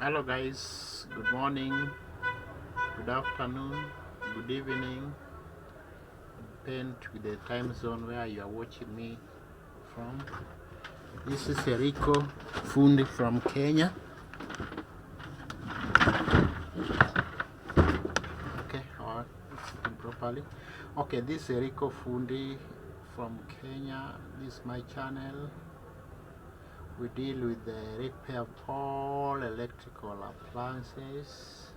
Hello guys, good morning, good afternoon, good evening, depend with the time zone where you are watching me from. This is Eriko Fundi from Kenya. Okay, it's sitting properly. Okay, this is Eriko Fundi from Kenya. This is my channel. We deal with the repair of all electrical appliances.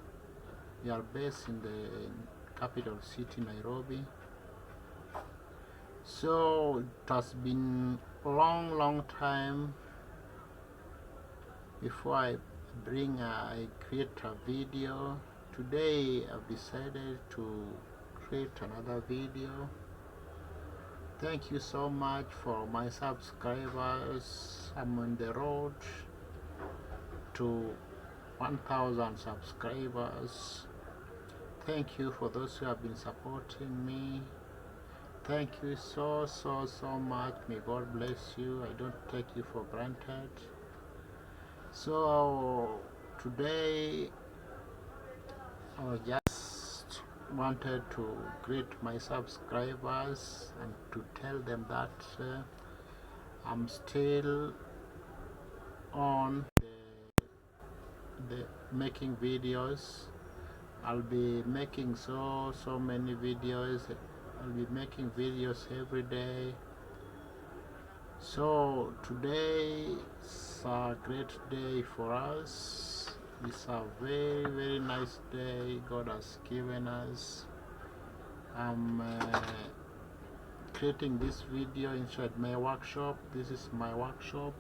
We are based in the capital city, Nairobi. So it has been a long time before I create a video. Today I've decided to create another video. Thank you so much for my subscribers. I'm on the road to 1,000 subscribers. Thank you for those who have been supporting me. Thank you so much. May God bless you. I don't take you for granted. So today I just wanted to greet my subscribers and to tell them that I'm still on the making videos. I'll be making so many videos. I'll be making videos every day. So today is a great day for us. It's a very nice day God has given us. I'm creating this video inside my workshop. This is my workshop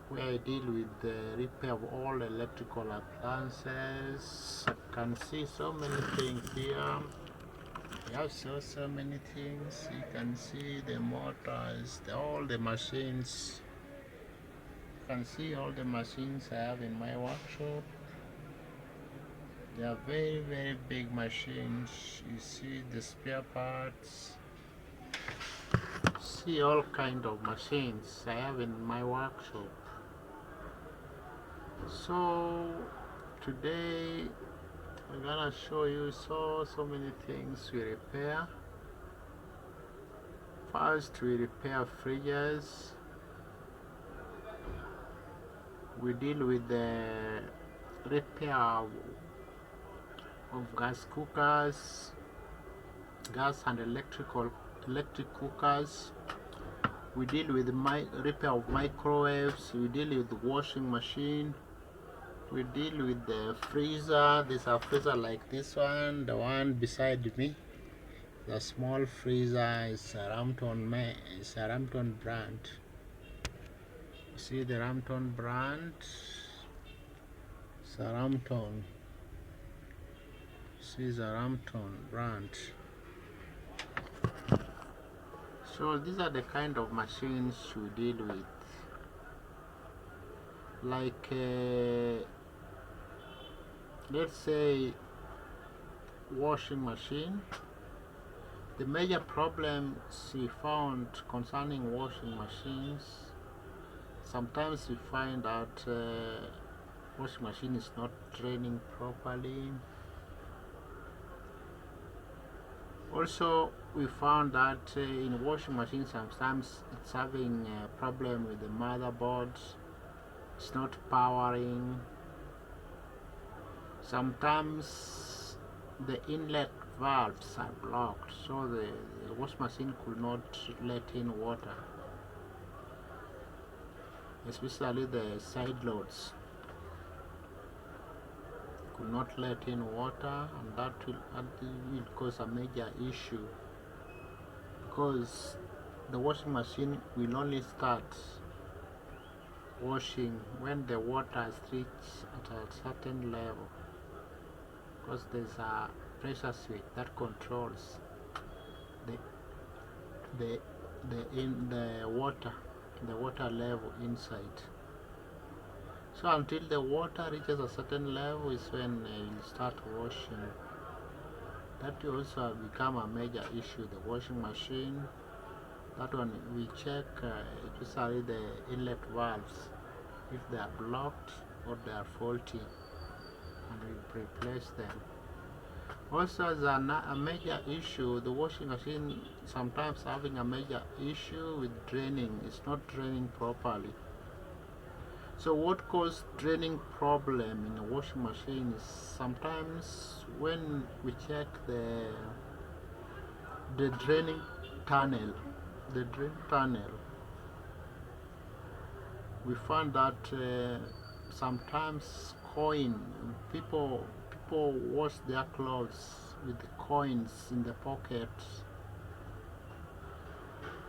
where I deal with the repair of all electrical appliances. You can see so many things here. We have so many things. You can see the motors, all the machines. You can see all the machines I have in my workshop. They are very big machines. You see the spare parts. See all kind of machines I have in my workshop. So today I'm gonna show you so many things we repair. First, we repair fridges. We deal with the repair of gas cookers, gas and electric cookers. We deal with repair of microwaves. We deal with the washing machine. We deal with the freezer. There's a freezer like this one, the one beside me. The small freezer is a Ramton brand. You see the Ramton brand? It's a Ramton. See the Ramton brand. So these are the kind of machines you deal with. Like let's say washing machine. The major problems we found concerning washing machines, sometimes we find that washing machine is not draining properly. Also, we found that in washing machine sometimes it's having a problem with the motherboard. It's not powering. Sometimes the inlet valves are blocked, so the washing machine could not let in water, especially the side loads could not let in water, and that will cause a major issue, because the washing machine will only start washing when the water has reached at a certain level, because there's a pressure switch that controls the water level inside. So until the water reaches a certain level is when you start washing. That will also become a major issue. The washing machine, that one we check especially the inlet valves, if they are blocked or they are faulty, and we replace them. Also, as a major issue, the washing machine sometimes having a major issue with draining. It's not draining properly. So what causes draining problem in a washing machine is sometimes when we check the draining tunnel, we found that sometimes people wash their clothes with coins in the pockets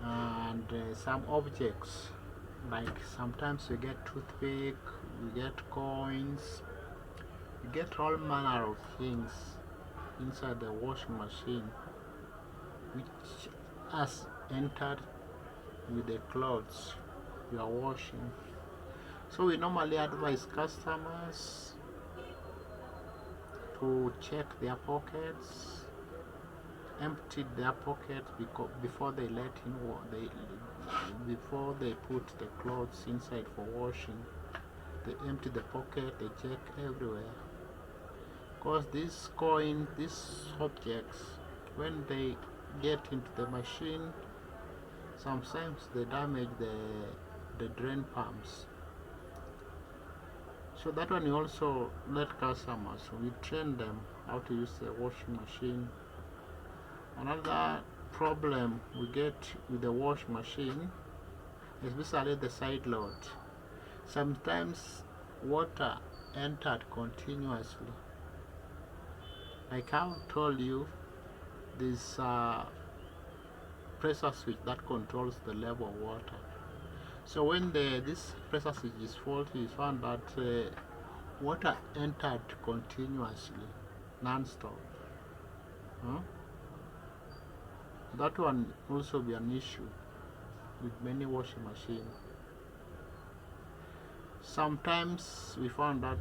and some objects, like sometimes we get toothpick, we get coins, we get all manner of things inside the washing machine which has entered with the clothes you are washing. So we normally advise customers to check their pockets, empty their pockets before they before they put the clothes inside for washing. They empty the pocket, they check everywhere, because these objects, when they get into the machine, sometimes they damage the drain pumps. So that one, you also let customers, we train them how to use the washing machine. Another problem we get with the washing machine is basically the side load. Sometimes water entered continuously. Like I told you, this pressure switch that controls the level of water. So when this pressure switch is faulty, we found that water entered continuously, non-stop. That one also be an issue with many washing machines. Sometimes we found that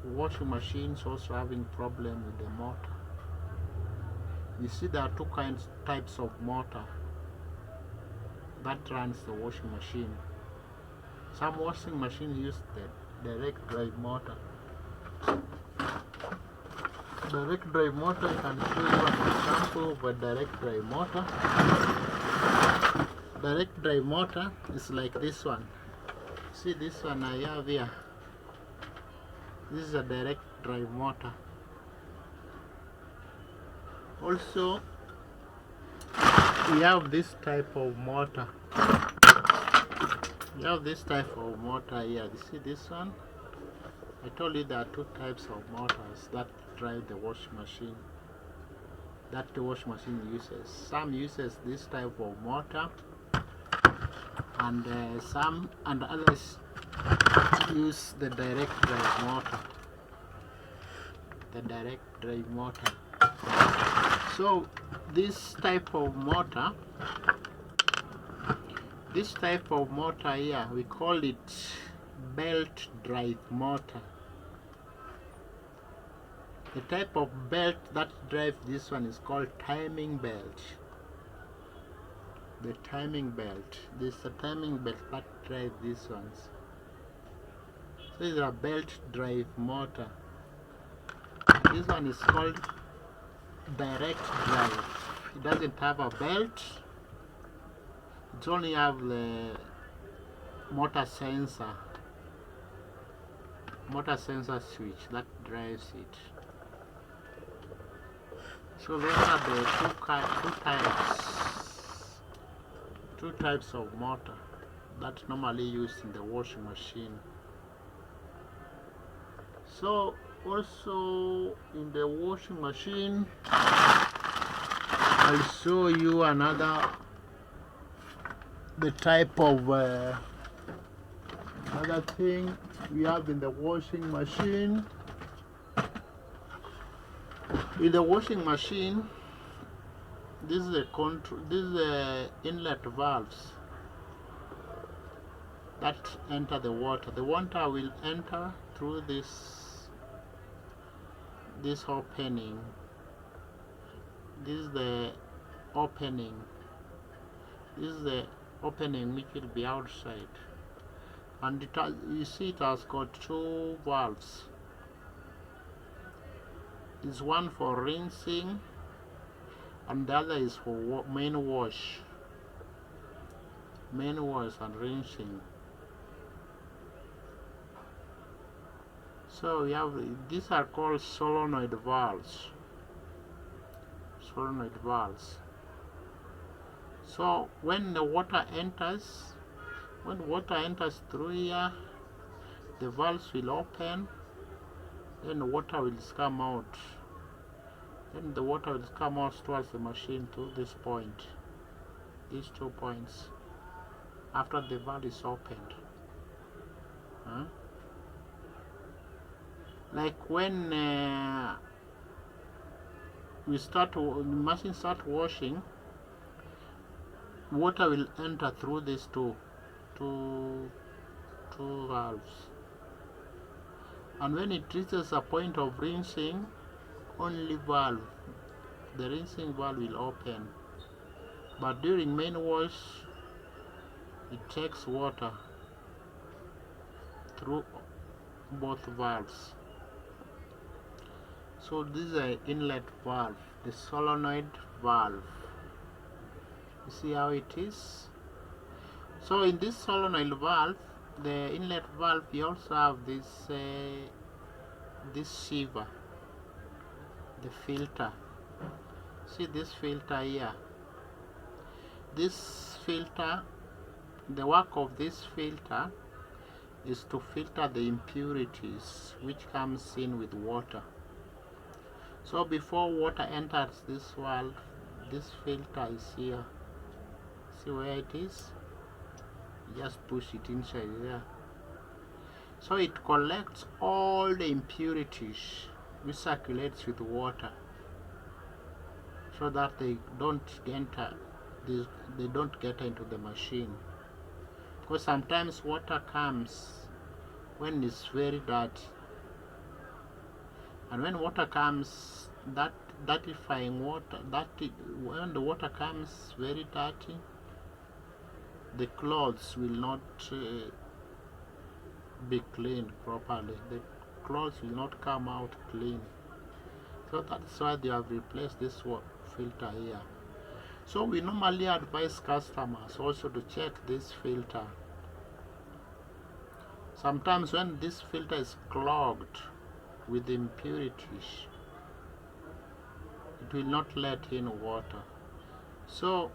washing machines also having problem with the motor. You see, there are two types of motor that runs the washing machine. Some washing machines use the direct drive motor. Direct drive motor, I can show you an example of a direct drive motor. Direct drive motor is like this one. See this one I have here. This is a direct drive motor. Also, we have this type of motor. We have this type of motor here. You see this one? I told you there are two types of motors that drive the washing machine, that the washing machine uses. Some uses this type of motor, and some and others use the direct drive motor. The direct drive motor. So this type of motor here, we call it belt drive motor. The type of belt that drives this one is called timing belt. The timing belt. This is a timing belt that drives these ones. So this is a belt drive motor. This one is called direct drive. It doesn't have a belt. It only have the motor sensor switch that drives it. So those are the two types of motor that's normally used in the washing machine. So also in the washing machine, I'll show you the type of another thing we have in the washing machine. In the washing machine, this is the inlet valves that enter the water. The water will enter through this opening. This is the opening. This is the opening which will be outside, and you see it has got two valves. This one for rinsing and the other is for main wash and rinsing. So we have, these are called solenoid valves. So when water enters through here, the valves will open, then the water will come out. Then the water will come out towards the machine to this point, these 2 points, after the valve is opened. Like when the machine start washing, water will enter through these two valves, and when it reaches a point of rinsing, the rinsing valve will open, but during main wash it takes water through both valves. So this is an inlet valve, the solenoid valve. You see how it is? So in this solenoid valve, the inlet valve, you also have this sieve, the filter. See this filter here. This filter, the work of this filter is to filter the impurities which comes in with water. So before water enters this valve, this filter is here. See where it is? Just push it inside there. So it collects all the impurities which circulates with water, so that they don't get into the machine. Because sometimes water comes when it's very dirty, and when water comes, when the water comes very dirty, the clothes will not be cleaned properly. The clothes will not come out clean. So that's why they have replaced this filter here. So we normally advise customers also to check this filter. Sometimes when this filter is clogged with impurities, it will not let in water. So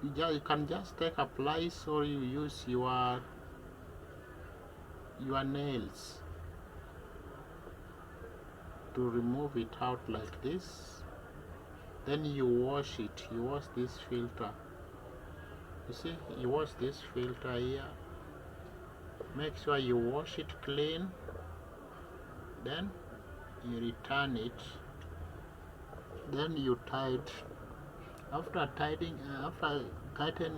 you can just take a pliers, or you use your nails to remove it out like this. Then you wash it. You wash this filter. You see, you wash this filter here. Make sure you wash it clean. Then you return it. Then you tie it. After tightening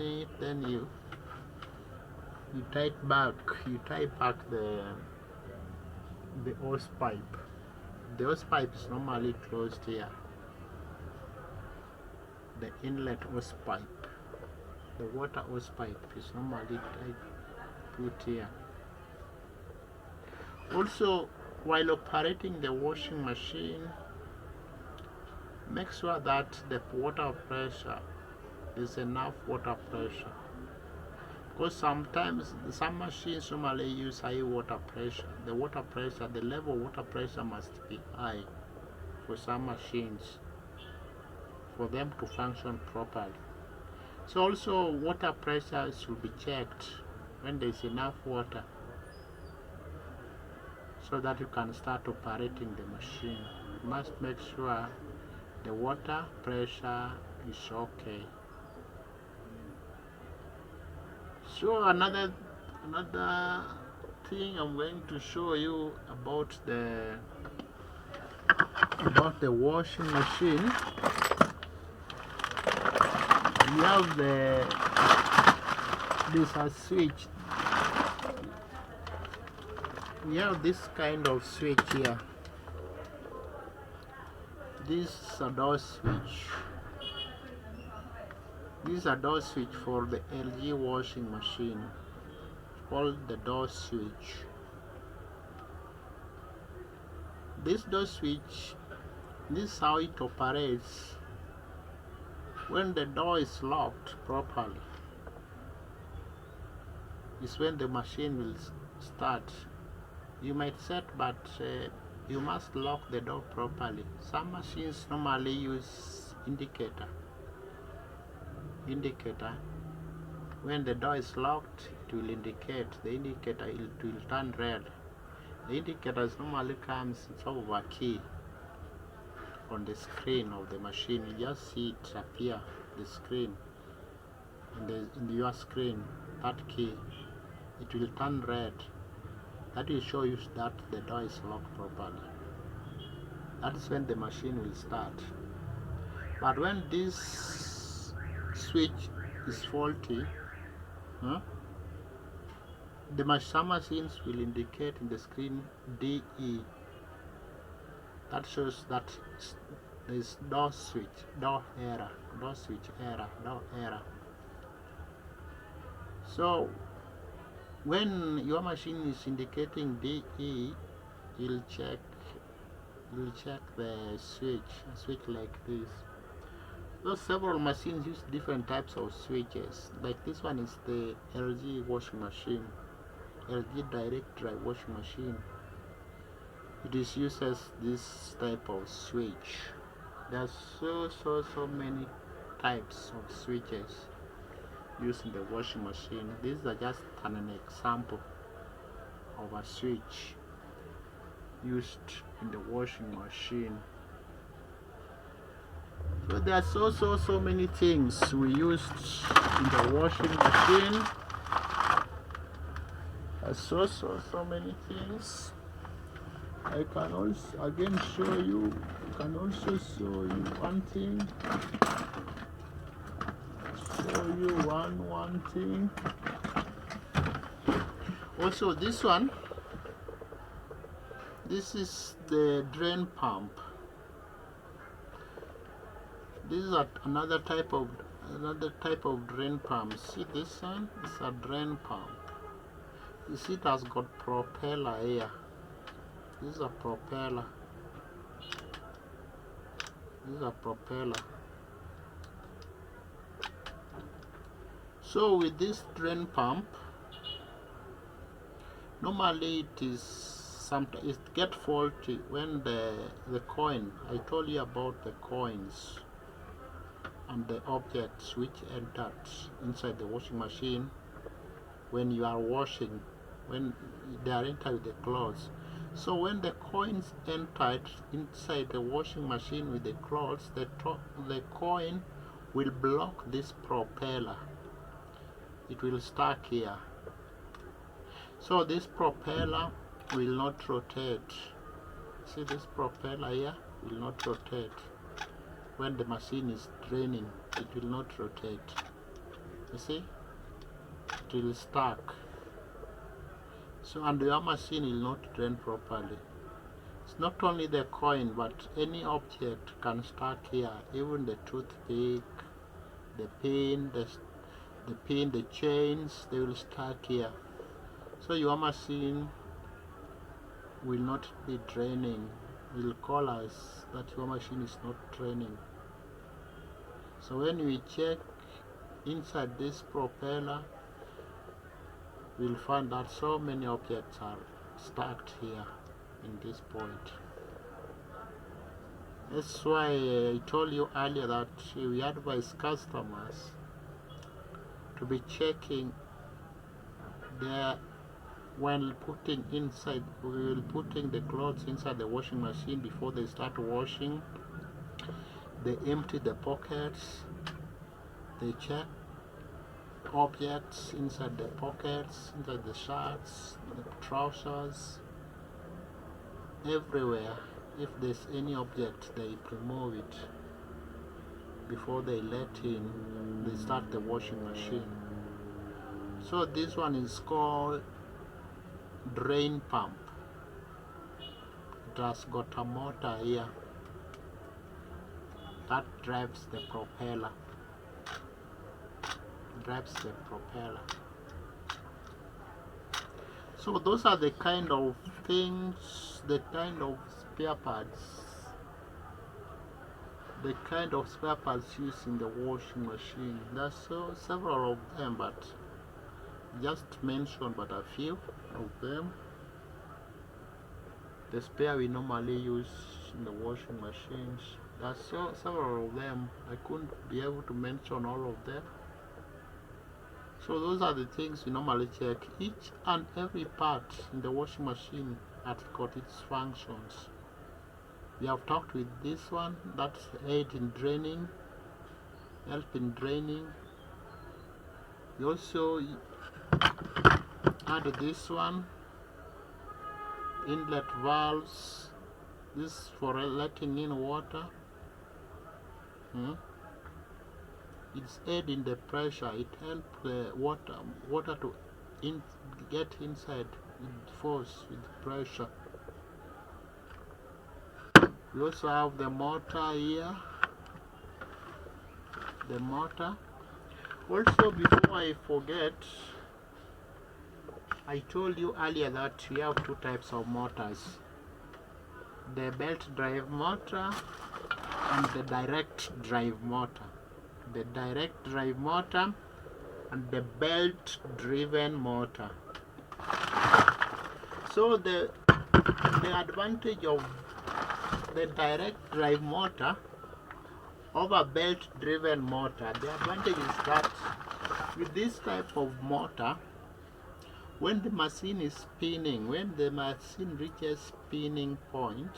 it, then you tie it back. You tie back the hose pipe. The hose pipe is normally closed here. The inlet hose pipe, the water hose pipe, is normally put here. Also, while operating the washing machine, make sure that the water pressure is enough water pressure, because sometimes some machines normally use high water pressure. The level of water pressure must be high for some machines for them to function properly. So also water pressure should be checked when there is enough water, so that you can start operating the machine. You must make sure the water pressure is okay. So another thing I'm going to show you about the washing machine. We have this a switch. We have this kind of switch here. This is a door switch. This is a door switch for the LG washing machine. called the door switch. This door switch, this is how it operates. When the door is locked properly, is when the machine will start. You might set, but you must lock the door properly. Some machines normally use indicator. When the door is locked, it will indicate. The indicator, it will turn red. The indicator normally comes in form of a key on the screen of the machine. You just see it appear the screen in your screen. That key, it will turn red. That will show you that the door is locked properly. That is when the machine will start. But when this switch is faulty, some machines will indicate in the screen DE. That shows that there is door error. So when your machine is indicating DE, you'll check the switch like this. So several machines use different types of switches. Like this one is the LG washing machine, LG direct drive washing machine. It uses this type of switch. There's so many types of switches used in the washing machine. These are just an example of a switch used in the washing machine. So there are so many things we used in the washing machine. So many things. I can also again show you. Can also show you one thing. Show you one thing. Also, this one. This is the drain pump. This is another type of drain pump. See this one? It's a drain pump. You see it has got propeller here. This is a propeller. So with this drain pump, normally it gets faulty when the coin. I told you about the coins and the objects which entered inside the washing machine when you are washing, when they are entered with the clothes. So when the coins entered inside the washing machine with the clothes, the coin will block this propeller. It will stuck here. So this propeller will not rotate. See, this propeller here will not rotate. When the machine is draining, it will not rotate. You see, it will stuck. So, and your machine will not drain properly. It's not only the coin, but any object can stuck here. Even the toothpick, the pin, the chains, they will stuck here. So your machine will not be draining. Will call us that your machine is not draining. So when we check inside this propeller, we'll find that so many objects are stacked here in this point. That's why I told you earlier that we advise customers to be checking when putting the clothes inside the washing machine before they start washing. They empty the pockets, they check objects inside the pockets, inside the shirts, the trousers, everywhere. If there's any object, they remove it before they they start the washing machine. So this one is called drain pump. It has got a motor here that drives the propeller. So those are the kind of things, the kind of spare parts, used in the washing machine. There's several of them, but just mention but a few of them. The spare we normally use in the washing machines. There's several of them. I couldn't be able to mention all of them. So those are the things we normally check. Each and every part in the washing machine has got its functions. We have talked with this one, that's aid in draining, help in draining. We also add this one, inlet valves. This is for letting in water. It's aid in the pressure. It helps the water to get inside with force, with pressure. We also have the motor here. The motor. Also, before I forget, I told you earlier that we have two types of motors: the belt drive motor and the direct drive motor. The direct drive motor and the belt driven motor. So the advantage of the direct drive motor over belt driven motor, the advantage is that with this type of motor, when the machine is spinning, when the machine reaches spinning point,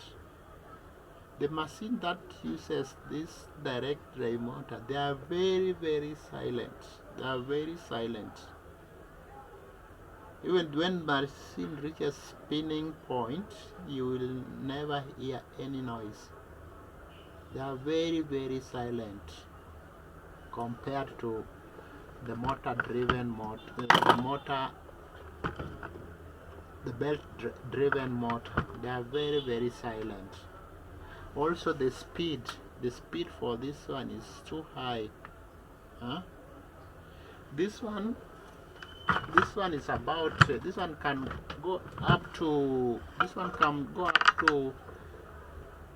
the machine that uses this direct drive motor, they are very, very silent. They are very silent. Even when machine reaches spinning point, you will never hear any noise. They are very, very silent compared to the motor driven motor, the belt driven motor. They are very, very silent. Also the speed for this one is too high. This one is about this one can go up to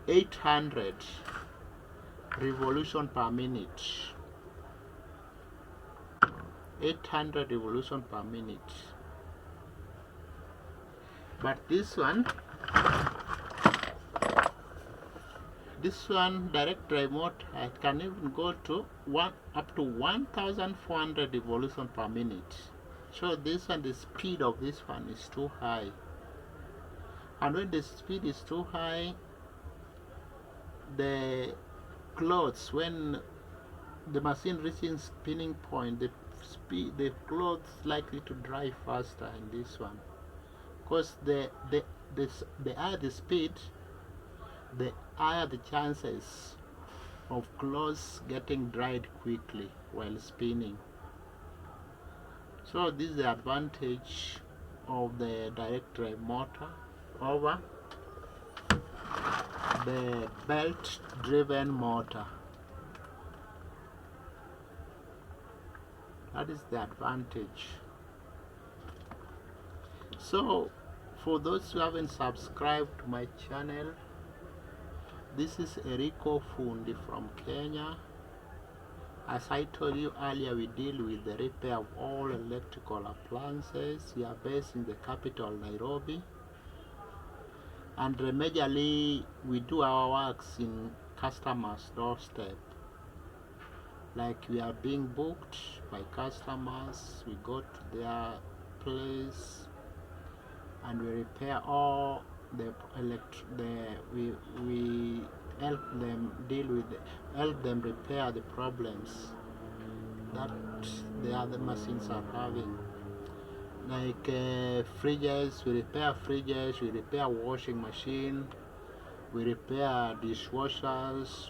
800 revolution per minute. 800 revolution per minute. But this one direct drive motor, it can even go to up to 1,400 revolution per minute. So this one, the speed of this one is too high. And when the speed is too high, the clothes, when the machine reaches spinning point, the clothes likely to dry faster in this one, because the higher the speed, the higher the chances of clothes getting dried quickly while spinning. So this is the advantage of the direct drive motor over the belt driven motor. That is the advantage. So for those who haven't subscribed to my channel, this is Erico Fundi from Kenya. As I told you earlier, we deal with the repair of all electrical appliances. We are based in the capital, Nairobi, and majorly we do our works in customers' doorstep. Like, we are being booked by customers, we go to their place and we repair all the we help them repair the problems that the other machines are having. Like fridges, we repair fridges, we repair washing machine, we repair dishwashers,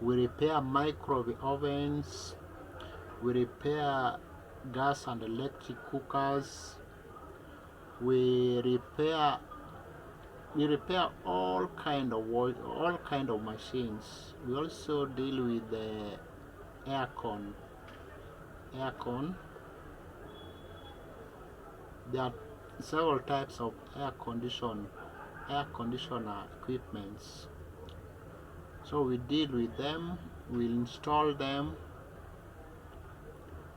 we repair microwave ovens, we repair gas and electric cookers, we repair all kind of machines. We also deal with the aircon. There are several types of air conditioner equipments. So we deal with them, we'll install them,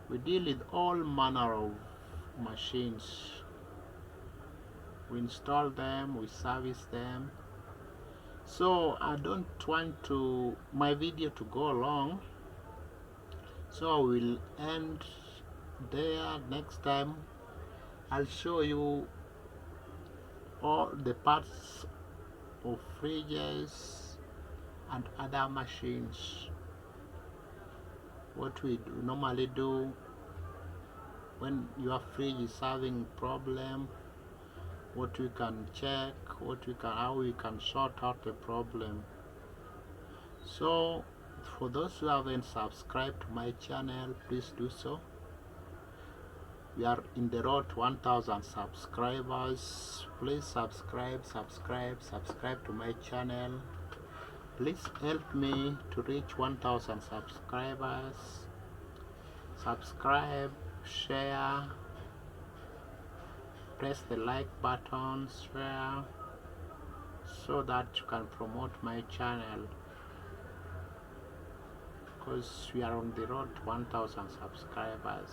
we deal with all manner of machines. We install them, we service them. So I don't want my video to go long, so I will end there. Next time I'll show you all the parts of fridges and other machines, what we normally do when your fridge is having problem, what we can check, how we can sort out the problem. So for those who haven't subscribed to my channel, please do so. We are in the road to 1000 subscribers. Please subscribe to my channel. Please help me to reach 1000 subscribers. Subscribe, share, press the like button, share, so that you can promote my channel, because we are on the road to 1000 subscribers.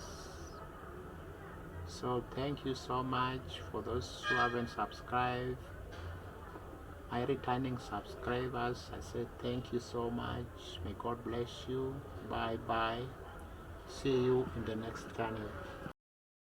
So thank you so much. For those who haven't subscribed, my returning subscribers, I say thank you so much. May God bless you. Bye bye. See you in the next channel.